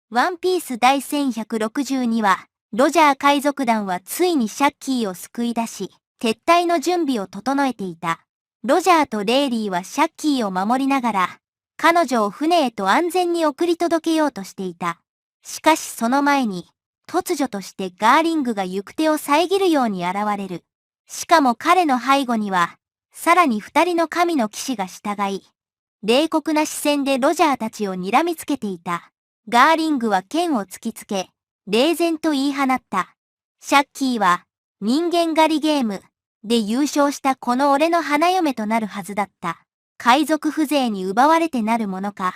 ワンピース第1162話、ロジャー海賊団はついにシャッキーを救い出し、撤退の準備を整えていた。ロジャーとレイリーはシャッキーを守りながら、彼女を船へと安全に送り届けようとしていた。しかしその前に、突如としてガーリングが行く手を遮るように現れる。しかも彼の背後には、さらに2人の神の騎士が従い、冷酷な視線でロジャーたちを睨みつけていた。ガーリングは剣を突きつけ、冷然と言い放った。シャッキーは、人間狩りゲームで優勝したこの俺の花嫁となるはずだった。海賊風情に奪われてなるものか。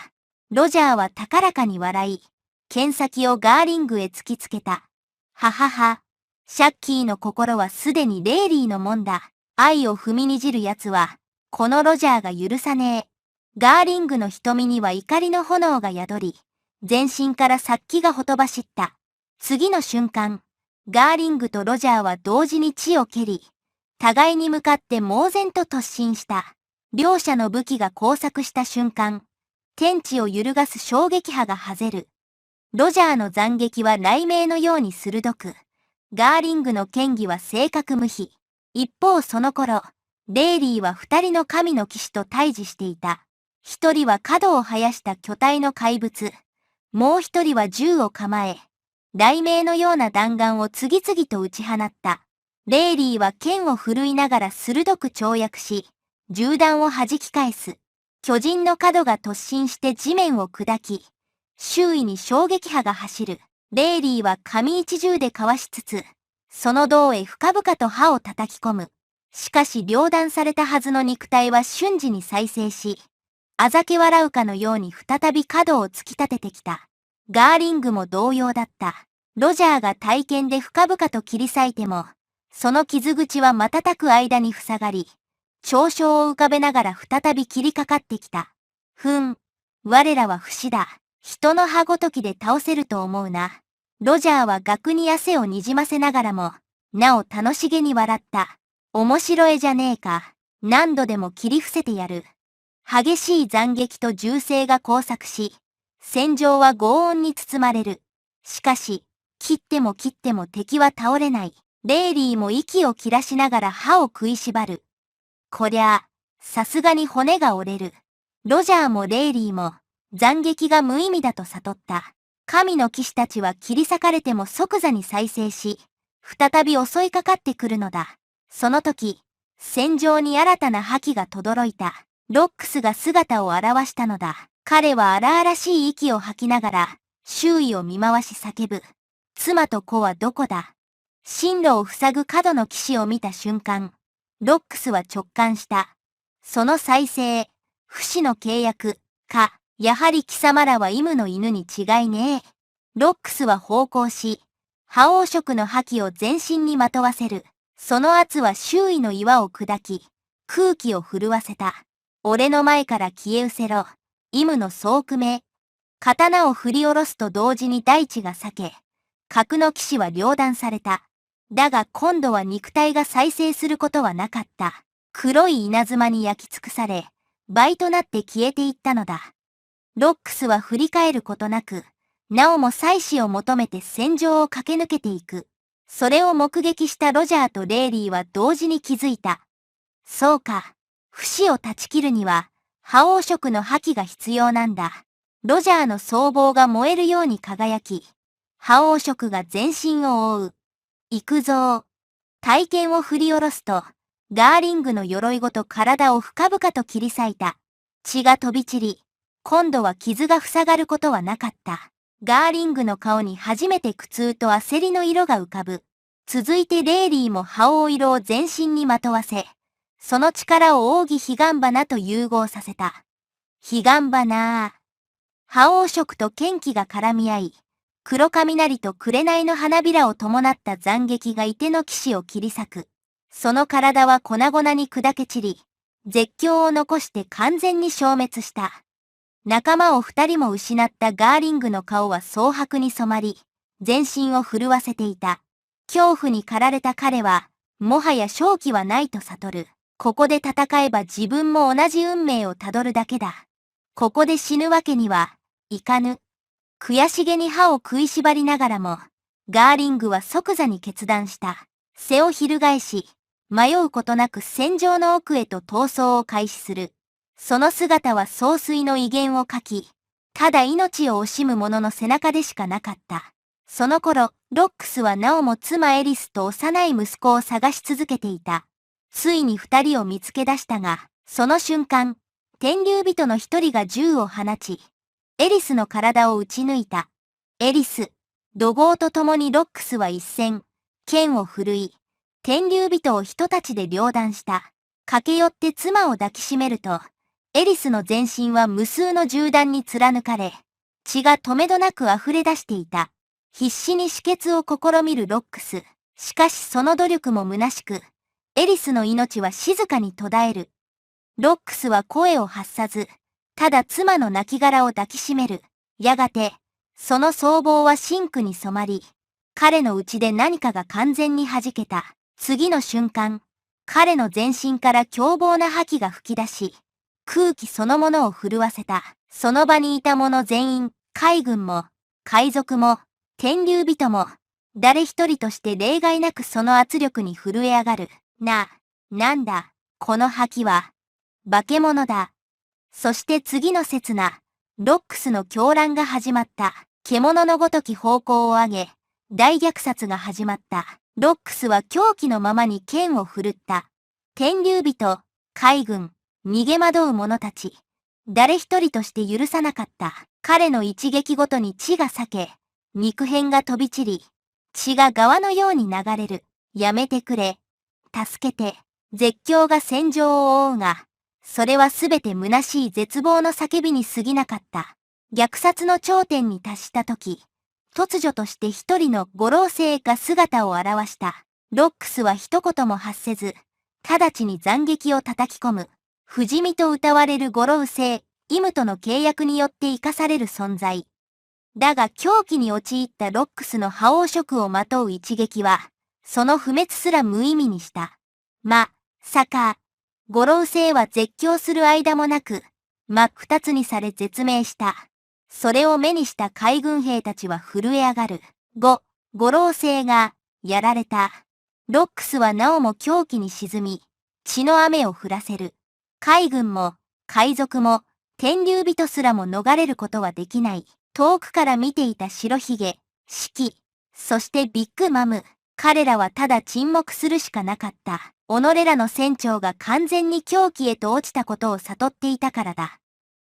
ロジャーは高らかに笑い、剣先をガーリングへ突きつけた。ははは。シャッキーの心はすでにレイリーのもんだ。愛を踏みにじる奴は、このロジャーが許さねえ。ガーリングの瞳には怒りの炎が宿り、全身から殺気がほとばしった。次の瞬間、ガーリングとロジャーは同時に地を蹴り、互いに向かって猛然と突進した。両者の武器が交錯した瞬間、天地を揺るがす衝撃波がはぜる。ロジャーの斬撃は雷鳴のように鋭く、ガーリングの剣技は正確無比。一方その頃、レイリーは二人の神の騎士と対峙していた。一人は角を生やした巨体の怪物。もう一人は銃を構え、雷鳴のような弾丸を次々と撃ち放った。レイリーは剣を振るいながら鋭く跳躍し、銃弾を弾き返す。巨人の角が突進して地面を砕き、周囲に衝撃波が走る。レイリーは紙一銃でかわしつつ、その胴へ深々と刃を叩き込む。しかし両断されたはずの肉体は瞬時に再生し、あざけ笑うかのように再び角を突き立ててきた。ガーリングも同様だった。ロジャーが体剣で深々と切り裂いても、その傷口は瞬く間に塞がり、嘲笑を浮かべながら再び切りかかってきた。我らは不死だ。人の歯ごときで倒せると思うな。ロジャーは額に汗をにじませながらも、なお楽しげに笑った。面白えじゃねえか。何度でも切り伏せてやる。激しい斬撃と銃声が交錯し、戦場は轟音に包まれる。しかし、切っても切っても敵は倒れない。レイリーも息を切らしながら歯を食いしばる。こりゃあ、さすがに骨が折れる。ロジャーもレイリーも、斬撃が無意味だと悟った。神の騎士たちは切り裂かれても即座に再生し、再び襲いかかってくるのだ。その時、戦場に新たな覇気が轟いた。ロックスが姿を現したのだ。彼は荒々しい息を吐きながら、周囲を見回し叫ぶ。妻と子はどこだ？進路を塞ぐ角の騎士を見た瞬間、ロックスは直感した。その再生、不死の契約、か、やはり貴様らはイムの犬に違いねえ。ロックスは咆哮し、覇王色の覇気を全身にまとわせる。その圧は周囲の岩を砕き、空気を震わせた。俺の前から消え失せろ。イムの総組め。刀を振り下ろすと同時に大地が裂け、角の騎士は両断された。だが今度は肉体が再生することはなかった。黒い稲妻に焼き尽くされ、倍となって消えていったのだ。ロックスは振り返ることなく、なおも妻子を求めて戦場を駆け抜けていく。それを目撃したロジャーとレイリーは同時に気づいた。そうか。不死を断ち切るには、覇王色の覇気が必要なんだ。ロジャーの僧帽が燃えるように輝き、覇王色が全身を覆う。行くぞ。体剣を振り下ろすと、ガーリングの鎧ごと体を深々と切り裂いた。血が飛び散り、今度は傷が塞がることはなかった。ガーリングの顔に初めて苦痛と焦りの色が浮かぶ。続いてレイリーも覇王色を全身にまとわせ、その力を奥義彼岸花と融合させた。彼岸花。覇王色と剣気が絡み合い、黒雷と紅の花びらを伴った斬撃が射手の騎士を切り裂く。その体は粉々に砕け散り、絶叫を残して完全に消滅した。仲間を二人も失ったガーリングの顔は蒼白に染まり、全身を震わせていた。恐怖に駆られた彼は、もはや勝機はないと悟る。ここで戦えば自分も同じ運命をたどるだけだ。ここで死ぬわけにはいかぬ。悔しげに歯を食いしばりながらも、ガーリングは即座に決断した。背を翻し、迷うことなく戦場の奥へと逃走を開始する。その姿は総帥の威厳を書き、ただ命を惜しむ者の背中でしかなかった。その頃、ロックスはなおも妻エリスと幼い息子を探し続けていた。ついに二人を見つけ出したが、その瞬間、天竜人の一人が銃を放ち、エリスの体を撃ち抜いた。エリス、怒号とともにロックスは一戦、剣を振るい、天竜人を人たちで両断した。駆け寄って妻を抱きしめると、エリスの全身は無数の銃弾に貫かれ、血が止めどなく溢れ出していた。必死に止血を試みるロックス。しかしその努力も虚しく、エリスの命は静かに途絶える。ロックスは声を発さず、ただ妻の亡骸を抱きしめる。やがて、その僧帽は真紅に染まり、彼の内で何かが完全に弾けた。次の瞬間、彼の全身から凶暴な覇気が吹き出し、空気そのものを震わせた。その場にいた者全員、海軍も、海賊も、天竜人も、誰一人として例外なくその圧力に震え上がる。なんだ、この覇気は。化け物だ。そして次の刹那、ロックスの狂乱が始まった。獣のごとき方向を上げ、大虐殺が始まった。ロックスは狂気のままに剣を振るった。天竜人、海軍、逃げ惑う者たち。誰一人として許さなかった。彼の一撃ごとに血が裂け、肉片が飛び散り、血が川のように流れる。やめてくれ。助けて。絶叫が戦場を覆うが、それはすべて虚しい絶望の叫びに過ぎなかった。虐殺の頂点に達した時、突如として一人の五老星が姿を現した。ロックスは一言も発せず、直ちに斬撃を叩き込む。不死身と謳われる五老星、イムとの契約によって生かされる存在。だが狂気に陥ったロックスの覇王色をまとう一撃は、その不滅すら無意味にした。まさか、五老星は絶叫する間もなく、真っ二つにされ絶命した。それを目にした海軍兵たちは震え上がる。五老星が、やられた。ロックスはなおも狂気に沈み、血の雨を降らせる。海軍も、海賊も、天竜人すらも逃れることはできない。遠くから見ていた白ひげ、シキ、そしてビッグマム。彼らはただ沈黙するしかなかった。己らの船長が完全に狂気へと落ちたことを悟っていたからだ。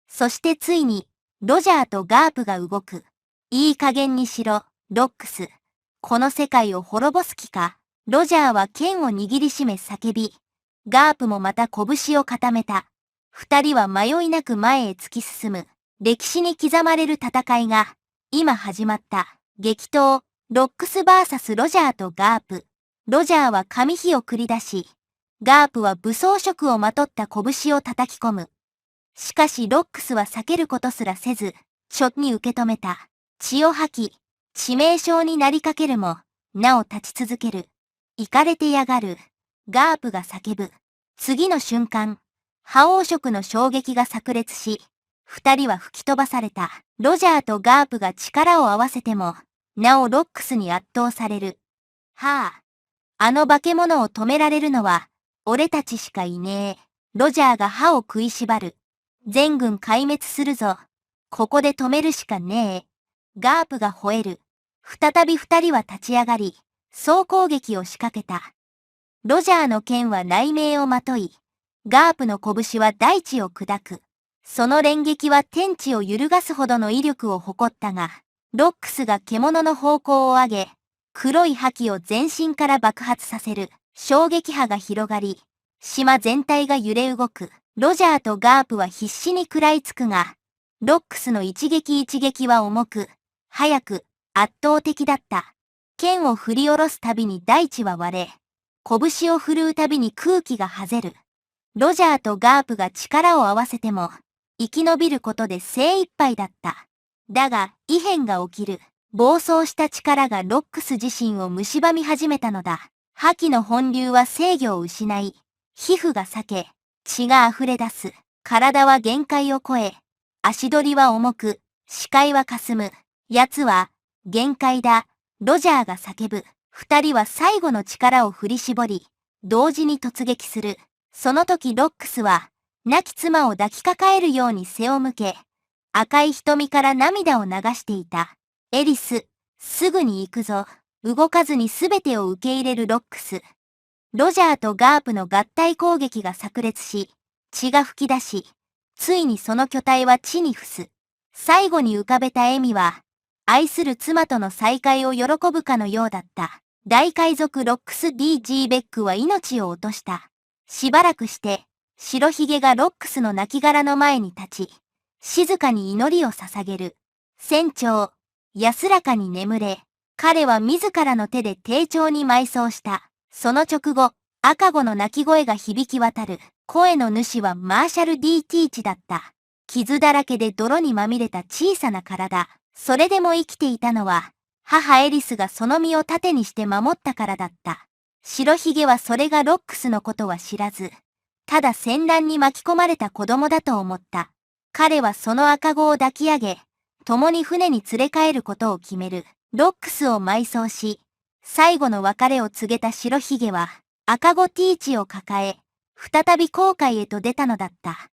そしてついに、ロジャーとガープが動く。いい加減にしろ、ロックス。この世界を滅ぼす気か。ロジャーは剣を握りしめ叫び、ガープもまた拳を固めた。二人は迷いなく前へ突き進む。歴史に刻まれる戦いが、今始まった。激闘、ロックス vs ロジャーとガープ。ロジャーは紙火を繰り出し、ガープは武装色をまとった拳を叩き込む。しかしロックスは避けることすらせず、に受け止めた。血を吐き、致命傷になりかけるも、なお立ち続ける。イかれてやがる。ガープが叫ぶ。次の瞬間、覇王色の衝撃が炸裂し、二人は吹き飛ばされた。ロジャーとガープが力を合わせても、なおロックスに圧倒される。はあ。あの化け物を止められるのは、俺たちしかいねえ。ロジャーが歯を食いしばる。全軍壊滅するぞ。ここで止めるしかねえ。ガープが吠える。再び二人は立ち上がり、総攻撃を仕掛けた。ロジャーの剣は雷鳴をまとい、ガープの拳は大地を砕く。その連撃は天地を揺るがすほどの威力を誇ったが、ロックスが獣の方向を上げ、黒い覇気を全身から爆発させる。衝撃波が広がり、島全体が揺れ動く。ロジャーとガープは必死に食らいつくが、ロックスの一撃一撃は重く、速く、圧倒的だった。剣を振り下ろすたびに大地は割れ、拳を振るうたびに空気がはぜる。ロジャーとガープが力を合わせても、生き延びることで精一杯だった。だが、異変が起きる。暴走した力がロックス自身を蝕み始めたのだ。覇気の本流は制御を失い、皮膚が裂け、血が溢れ出す。体は限界を超え、足取りは重く、視界はかすむ。奴は、限界だ、ロジャーが叫ぶ。二人は最後の力を振り絞り、同時に突撃する。その時ロックスは、亡き妻を抱きかかえるように背を向け、赤い瞳から涙を流していた。エリス、すぐに行くぞ。動かずに全てを受け入れるロックス。ロジャーとガープの合体攻撃が炸裂し、血が噴き出し、ついにその巨体は地に伏す。最後に浮かべた笑みは、愛する妻との再会を喜ぶかのようだった。大海賊ロックス D.G. ベックは命を落とした。しばらくして、白ひげがロックスの亡骸の前に立ち、静かに祈りを捧げる。船長、安らかに眠れ。彼は自らの手で丁重に埋葬した。その直後、赤子の泣き声が響き渡る。声の主はマーシャル D. ティーチだった。傷だらけで泥にまみれた小さな体。それでも生きていたのは、母エリスがその身を盾にして守ったからだった。白ひげはそれがロックスのことは知らず、ただ戦乱に巻き込まれた子供だと思った。彼はその赤子を抱き上げ、共に船に連れ帰ることを決める。ロックスを埋葬し、最後の別れを告げた白ひげは、赤子ティーチを抱え、再び航海へと出たのだった。